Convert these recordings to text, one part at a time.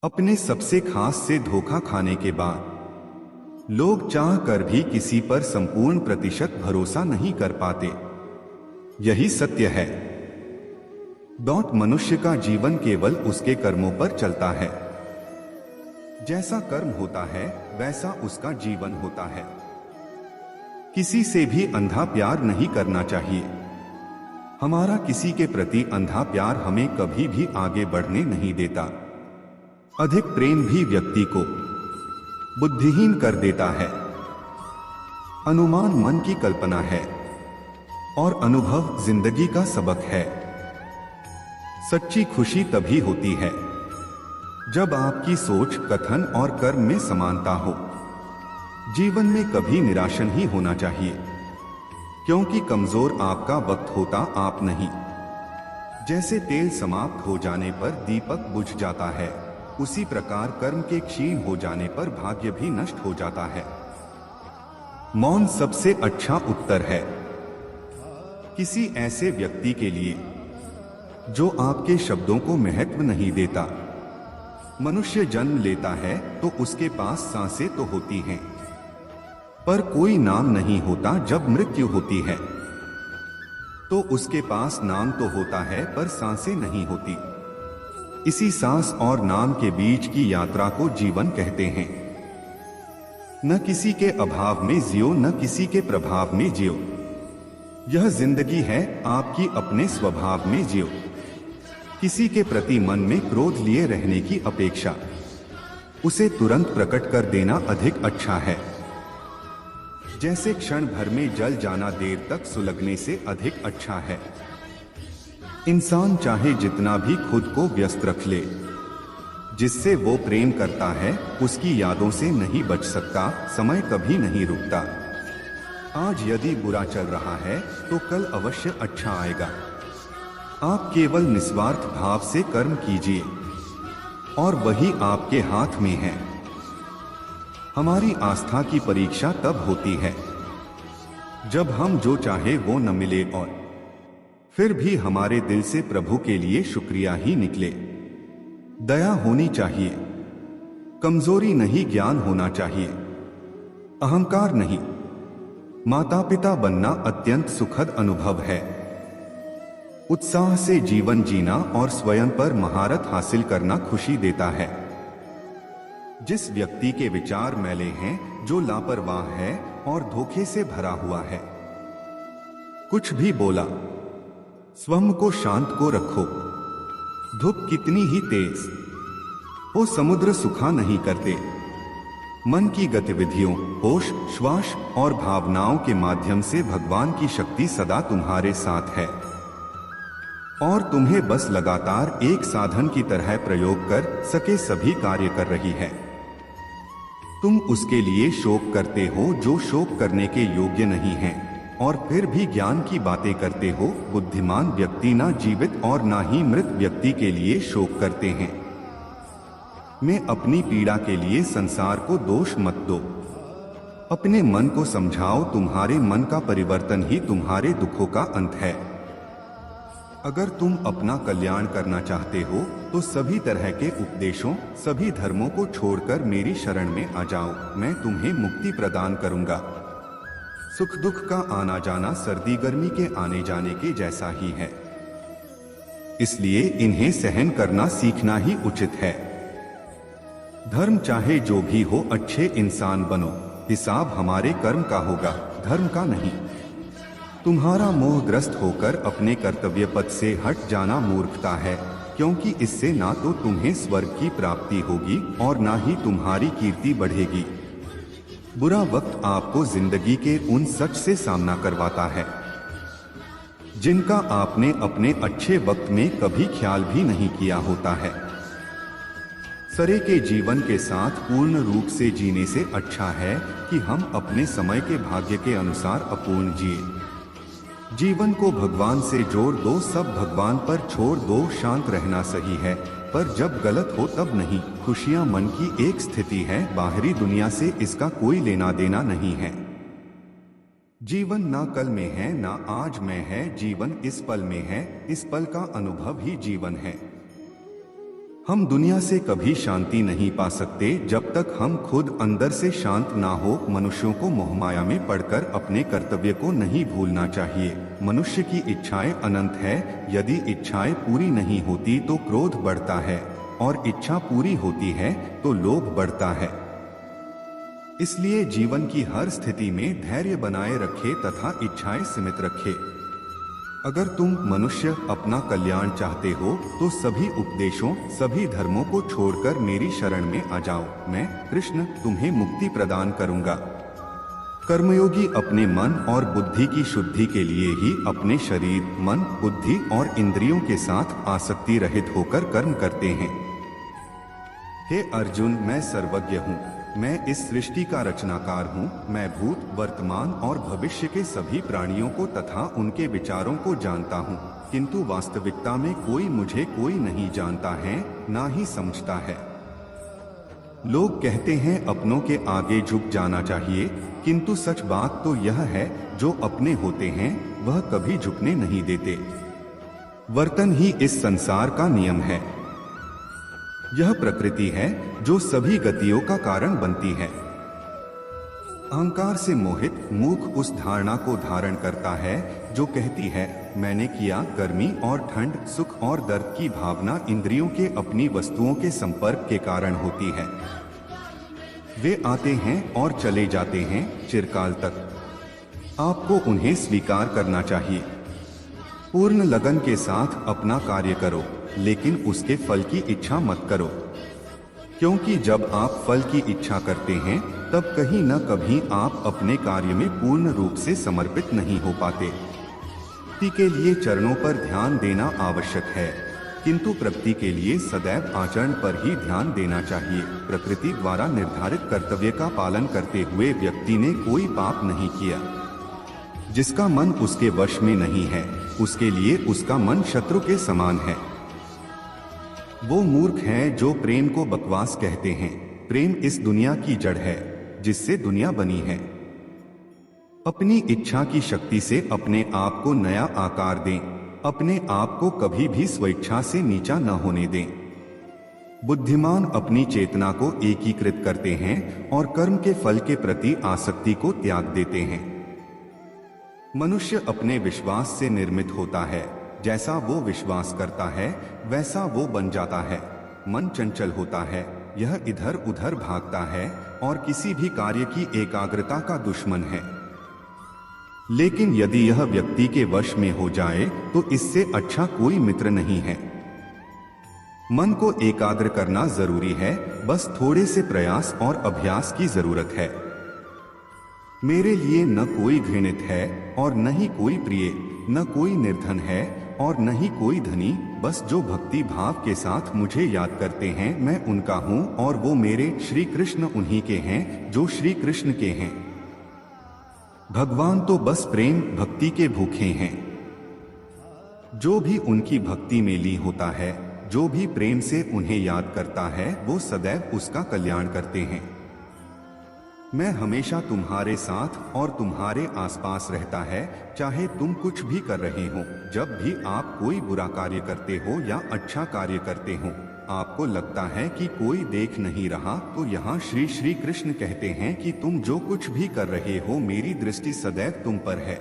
अपने सबसे खास से धोखा खाने के बाद लोग चाह कर भी किसी पर संपूर्ण प्रतिशत भरोसा नहीं कर पाते। यही सत्य है। मनुष्य का जीवन केवल उसके कर्मों पर चलता है। जैसा कर्म होता है वैसा उसका जीवन होता है। किसी से भी अंधा प्यार नहीं करना चाहिए। हमारा किसी के प्रति अंधा प्यार हमें कभी भी आगे बढ़ने नहीं देता। अधिक प्रेम भी व्यक्ति को बुद्धिहीन कर देता है। अनुमान मन की कल्पना है और अनुभव जिंदगी का सबक है। सच्ची खुशी तभी होती है जब आपकी सोच, कथन और कर्म में समानता हो। जीवन में कभी निराश नहीं होना चाहिए, क्योंकि कमजोर आपका वक्त होता आप नहीं। जैसे तेल समाप्त हो जाने पर दीपक बुझ जाता है, उसी प्रकार कर्म के क्षीण हो जाने पर भाग्य भी नष्ट हो जाता है। मौन सबसे अच्छा उत्तर है। किसी ऐसे व्यक्ति के लिए जो आपके शब्दों को महत्व नहीं देता। मनुष्य जन्म लेता है तो उसके पास सांसें तो होती हैं, पर कोई नाम नहीं होता। जब मृत्यु होती है तो उसके पास नाम तो होता है पर सांसें नहीं होती। इसी सांस और नाम के बीच की यात्रा को जीवन कहते हैं। न किसी के अभाव में जियो, न किसी के प्रभाव में जियो। यह जिंदगी है, आपकी अपने स्वभाव में जियो। किसी के प्रति मन में क्रोध लिए रहने की अपेक्षा उसे तुरंत प्रकट कर देना अधिक अच्छा है। जैसे क्षण भर में जल जाना देर तक सुलगने से अधिक अच्छा है। इंसान चाहे जितना भी खुद को व्यस्त रख ले, जिससे वो प्रेम करता है उसकी यादों से नहीं बच सकता। समय कभी नहीं रुकता। आज यदि बुरा चल रहा है तो कल अवश्य अच्छा आएगा। आप केवल निस्वार्थ भाव से कर्म कीजिए और वही आपके हाथ में है। हमारी आस्था की परीक्षा तब होती है जब हम जो चाहे वो न मिले और फिर भी हमारे दिल से प्रभु के लिए शुक्रिया ही निकले। दया होनी चाहिए, कमजोरी नहीं, ज्ञान होना चाहिए, अहंकार नहीं। माता पिता बनना अत्यंत सुखद अनुभव है। उत्साह से जीवन जीना और स्वयं पर महारत हासिल करना खुशी देता है। जिस व्यक्ति के विचार मैले हैं, जो लापरवाह है और धोखे से भरा हुआ है, कुछ भी बोला, स्वयं को शांत को रखो। धूप कितनी ही तेज हो, समुद्र सुखा नहीं करते। मन की गतिविधियों, होश, श्वास और भावनाओं के माध्यम से भगवान की शक्ति सदा तुम्हारे साथ है और तुम्हें बस लगातार एक साधन की तरह प्रयोग कर सके सभी कार्य कर रही है। तुम उसके लिए शोक करते हो जो शोक करने के योग्य नहीं है और फिर भी ज्ञान की बातें करते हो। बुद्धिमान व्यक्ति ना जीवित और ना ही मृत व्यक्ति के लिए शोक करते हैं। मैं अपनी पीड़ा के लिए संसार को दोष मत दो। अपने मन को समझाओ, तुम्हारे मन का परिवर्तन ही तुम्हारे दुखों का अंत है। अगर तुम अपना कल्याण करना चाहते हो तो सभी तरह के उपदेशों, सभी धर्मों को छोड़कर मेरी शरण में आ जाओ। मैं तुम्हें मुक्ति प्रदान करूंगा। सुख दुख का आना जाना सर्दी गर्मी के आने जाने के जैसा ही है, इसलिए इन्हें सहन करना सीखना ही उचित है। धर्म चाहे जो भी हो, अच्छे इंसान बनो। हिसाब हमारे कर्म का होगा, धर्म का नहीं। तुम्हारा मोहग्रस्त होकर अपने कर्तव्य पथ से हट जाना मूर्खता है, क्योंकि इससे ना तो तुम्हें स्वर्ग की प्राप्ति होगी और ना ही तुम्हारी कीर्ति बढ़ेगी। बुरा वक्त आपको जिंदगी के उन सच से सामना करवाता है जिनका आपने अपने अच्छे वक्त में कभी ख्याल भी नहीं किया होता है। सरे के जीवन के साथ पूर्ण रूप से जीने से अच्छा है कि हम अपने समय के भाग्य के अनुसार अपूर्ण जिए। जीवन को भगवान से जोड़ दो, सब भगवान पर छोड़ दो। शांत रहना सही है, पर जब गलत हो तब नहीं। खुशियां मन की एक स्थिति है, बाहरी दुनिया से इसका कोई लेना देना नहीं है। जीवन ना कल में है ना आज में है, जीवन इस पल में है। इस पल का अनुभव ही जीवन है। हम दुनिया से कभी शांति नहीं पा सकते जब तक हम खुद अंदर से शांत ना हो। मनुष्यों को मोहमाया में पड़कर अपने कर्तव्य को नहीं भूलना चाहिए। मनुष्य की इच्छाएं अनंत है। यदि इच्छाएं पूरी नहीं होती तो क्रोध बढ़ता है, और इच्छा पूरी होती है तो लोभ बढ़ता है। इसलिए जीवन की हर स्थिति में धैर्य बनाए रखे तथा इच्छाएं सीमित रखे। अगर तुम मनुष्य अपना कल्याण चाहते हो तो सभी उपदेशों, सभी धर्मों को छोड़कर मेरी शरण में आ जाओ। मैं कृष्ण तुम्हें मुक्ति प्रदान करूंगा। कर्मयोगी अपने मन और बुद्धि की शुद्धि के लिए ही अपने शरीर, मन, बुद्धि और इंद्रियों के साथ आसक्ति रहित होकर कर्म करते हैं। हे अर्जुन, मैं सर्वज्ञ हूँ। मैं इस सृष्टि का रचनाकार हूँ। मैं भूत, वर्तमान और भविष्य के सभी प्राणियों को तथा उनके विचारों को जानता हूँ, किंतु वास्तविकता में कोई नहीं जानता है, ना ही समझता है। लोग कहते हैं अपनों के आगे झुक जाना चाहिए, किंतु सच बात तो यह है, जो अपने होते हैं वह कभी झुकने नहीं देते। वर्तन ही इस संसार का नियम है। यह प्रकृति है जो सभी गतियों का कारण बनती है। अहंकार से मोहित मूर्ख उस धारणा को धारण करता है जो कहती है मैंने किया। गर्मी और ठंड, सुख और दर्द की भावना इंद्रियों के अपनी वस्तुओं के संपर्क के कारण होती है। वे आते हैं और चले जाते हैं चिरकाल तक। आपको उन्हें स्वीकार करना चाहिए। पूर्ण लगन के साथ अपना कार्य करो, लेकिन उसके फल की इच्छा मत करो, क्योंकि जब आप फल की इच्छा करते हैं तब कहीं न कभी आप अपने कार्य में पूर्ण रूप से समर्पित नहीं हो पाते। प्रगति के लिए चरणों पर ध्यान देना आवश्यक है, किंतु प्रगति के लिए सदैव आचरण पर ही ध्यान देना चाहिए। प्रकृति द्वारा निर्धारित कर्तव्य का पालन करते हुए व्यक्ति ने कोई पाप नहीं किया। जिसका मन उसके वश में नहीं है, उसके लिए उसका मन शत्रु के समान है। वो मूर्ख हैं जो प्रेम को बकवास कहते हैं। प्रेम इस दुनिया की जड़ है जिससे दुनिया बनी है। अपनी इच्छा की शक्ति से अपने आप को नया आकार दें। अपने आप को कभी भी स्वेच्छा से नीचा न होने दें। बुद्धिमान अपनी चेतना को एकीकृत करते हैं और कर्म के फल के प्रति आसक्ति को त्याग देते हैं। मनुष्य अपने विश्वास से निर्मित होता है। जैसा वो विश्वास करता है वैसा वो बन जाता है। मन चंचल होता है, यह इधर उधर भागता है और किसी भी कार्य की एकाग्रता का दुश्मन है। लेकिन यदि यह व्यक्ति के वश में हो जाए तो इससे अच्छा कोई मित्र नहीं है। मन को एकाग्र करना जरूरी है, बस थोड़े से प्रयास और अभ्यास की जरूरत है। मेरे लिए न कोई घृणित है और न ही कोई प्रिय, न कोई निर्धन है और न ही कोई धनी। बस जो भक्ति भाव के साथ मुझे याद करते हैं मैं उनका हूँ और वो मेरे। श्री कृष्ण उन्हीं के हैं जो श्री कृष्ण के हैं। भगवान तो बस प्रेम भक्ति के भूखे हैं। जो भी उनकी भक्ति में लीन होता है, जो भी प्रेम से उन्हें याद करता है, वो सदैव उसका कल्याण करते हैं। मैं हमेशा तुम्हारे साथ और तुम्हारे आसपास रहता है, चाहे तुम कुछ भी कर रहे हो। जब भी आप कोई बुरा कार्य करते हो या अच्छा कार्य करते हो, आपको लगता है कि कोई देख नहीं रहा, तो यहाँ श्री श्री कृष्ण कहते हैं कि तुम जो कुछ भी कर रहे हो मेरी दृष्टि सदैव तुम पर है।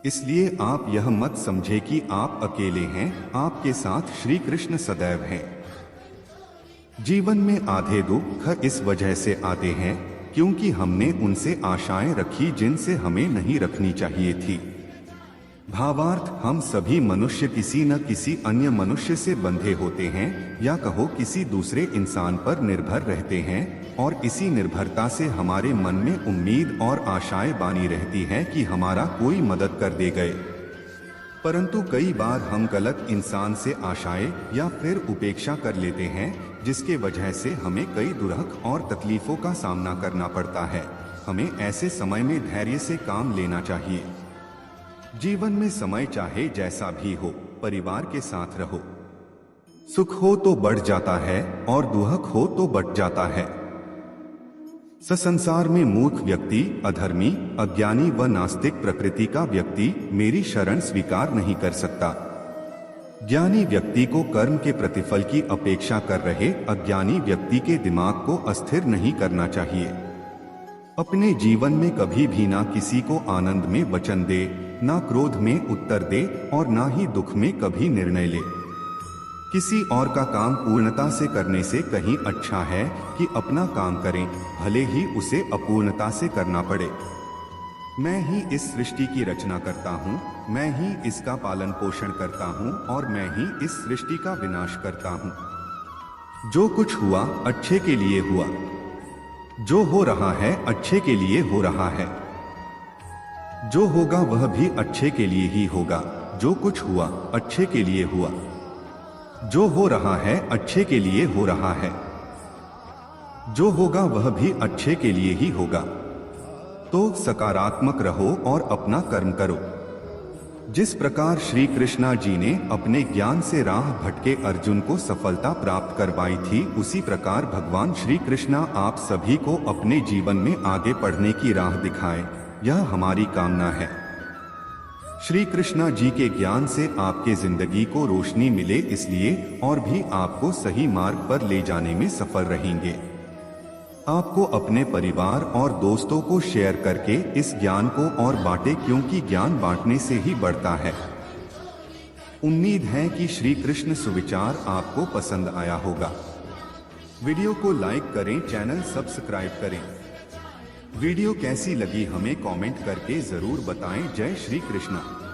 इसलिए आप यह मत समझे कि आप अकेले हैं, आपके साथ श्री कृष्ण सदैव हैं। जीवन में आधे दुख इस वजह से आते हैं क्योंकि हमने उनसे आशाएं रखी जिनसे हमें नहीं रखनी चाहिए थी। भावार्थ, हम सभी मनुष्य किसी न किसी अन्य मनुष्य से बंधे होते हैं, या कहो किसी दूसरे इंसान पर निर्भर रहते हैं, और इसी निर्भरता से हमारे मन में उम्मीद और आशाएं बानी रहती है कि हमारा कोई मदद कर दे गए। परंतु कई बार हम गलत इंसान से आशाएं या फिर उपेक्षा कर लेते हैं, जिसके वजह से हमें कई दुर्हक और तकलीफों का सामना करना पड़ता है। हमें ऐसे समय में धैर्य से काम लेना चाहिए। जीवन में समय चाहे जैसा भी हो, परिवार के साथ रहो। सुख हो तो बढ़ जाता है और दुहक हो तो बट जाता है। संसार में मूर्ख व्यक्ति, अधर्मी, अज्ञानी व नास्तिक प्रकृति का व्यक्ति मेरी शरण स्वीकार नहीं कर सकता। ज्ञानी व्यक्ति को कर्म के प्रतिफल की अपेक्षा कर रहे अज्ञानी व्यक्ति के दिमाग को अस्थिर नहीं करना चाहिए। अपने जीवन में कभी भी ना किसी को आनंद में वचन दे, ना क्रोध में उत्तर दे और ना ही दुख में कभी निर्णय ले। किसी और का काम पूर्णता से करने से कहीं अच्छा है कि अपना काम करें, भले ही उसे अपूर्णता से करना पड़े। मैं ही इस सृष्टि की रचना करता हूँ, मैं ही इसका पालन पोषण करता हूँ और मैं ही इस सृष्टि का विनाश करता हूँ। जो कुछ हुआ अच्छे के लिए हुआ, जो हो रहा है अच्छे के लिए हो रहा है, जो होगा वह भी अच्छे के लिए ही होगा। जो कुछ हुआ अच्छे के लिए हुआ, जो हो रहा है अच्छे के लिए हो रहा है, जो होगा वह भी अच्छे के लिए ही होगा। तो सकारात्मक रहो और अपना कर्म करो। जिस प्रकार श्री कृष्णा जी ने अपने ज्ञान से राह भटके अर्जुन को सफलता प्राप्त करवाई थी, उसी प्रकार भगवान श्री कृष्णा आप सभी को अपने जीवन में आगे बढ़ने की राह दिखाएं, यह हमारी कामना है। श्री कृष्णा जी के ज्ञान से आपके जिंदगी को रोशनी मिले, इसलिए और भी आपको सही मार्ग पर ले जाने में सफल रहेंगे। आपको अपने परिवार और दोस्तों को शेयर करके इस ज्ञान को और बांटे, क्योंकि ज्ञान बांटने से ही बढ़ता है। उम्मीद है कि श्री कृष्ण सुविचार आपको पसंद आया होगा। वीडियो को लाइक करें, चैनल सब्सक्राइब करें। वीडियो कैसी लगी हमें कमेंट करके जरूर बताएं। जय श्री कृष्ण।